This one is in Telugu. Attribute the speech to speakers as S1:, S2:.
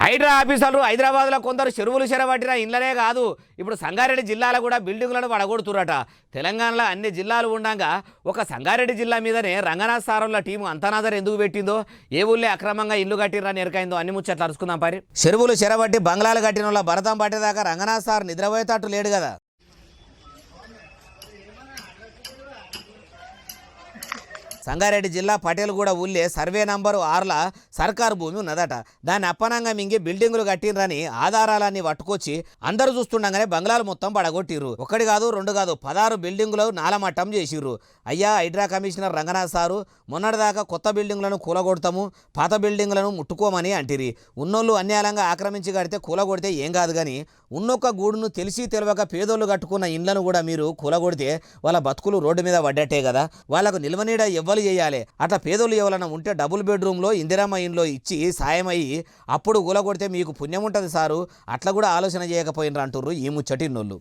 S1: హైడ్రా ఆఫీసర్లు హైదరాబాద్లో కొందరు చెరువులు చెరబట్టిన ఇండ్లనే కాదు, ఇప్పుడు సంగారెడ్డి జిల్లాలో కూడా బిల్డింగులను పడగొడుతురట. తెలంగాణలో అన్ని జిల్లాలు ఉండగా ఒక సంగారెడ్డి జిల్లా మీదనే రంగనాథ్ సారోళ్ళ టీము అంతనాదర్ ఎందుకు పెట్టిందో, ఏ ఊళ్ళే అక్రమంగా ఇల్లు కట్టిరని ఎరకైందో అన్ని ముచ్చట్లు అరుచుకుందాం పారి. చెరువులు చెరబట్టి బంగ్లాలు కట్టిన వాళ్ళ భరతం పట్టేదాకా రంగనాథ్ సార్ నిద్రపోయేటట్టు లేడు కదా. సంగారెడ్డి జిల్లా పటేల్గూడ ఊళ్ళే సర్వే నంబరు 6ల సర్కారు భూమి ఉన్నదట. దాన్ని అప్పనంగా మింగి బిల్డింగులు కట్టిండ్రని ఆధారాలన్నీ పట్టుకొచ్చి అందరూ చూస్తుండగానే బంగ్లాలు మొత్తం పడగొట్టిర్రు. ఒకటి కాదు రెండు కాదు 16 బిల్డింగులు నాలమట్టం చేసిర్రు. అయ్యా హైడ్రా కమిషనర్ రంగనాథ్ సారు, మొన్నటిదాకా కొత్త బిల్డింగులను కూలగొడతాము, పాత బిల్డింగులను ముట్టుకోమని అంటిరి. ఉన్నోళ్ళు అన్యాయంగా ఆక్రమించి కడితే కూలగొడితే ఏం కాదు కానీ, ఉన్నొక్క గూడును తెలిసి తెలియక పేదోళ్ళు కట్టుకున్న ఇండ్లను కూడా మీరు కూలగొడితే వాళ్ళ బతుకులు రోడ్డు మీద పడ్డట్టే కదా. వాళ్ళకు నిల్వనీడ చేయాలి. అట్లా పేదోళ్ళు ఎవరైనా ఉంటే డబుల్ బెడ్రూమ్లో ఇందిరమ్మ ఇంట్లో ఇచ్చి సాయమయ్యి అప్పుడు కూలగొడితే మీకు పుణ్యం ఉంటుంది సారు. అట్లా కూడా ఆలోచన చేయకపోయినరు అంటుర్రు ఈ ముచ్చటిన్నోళ్ళు.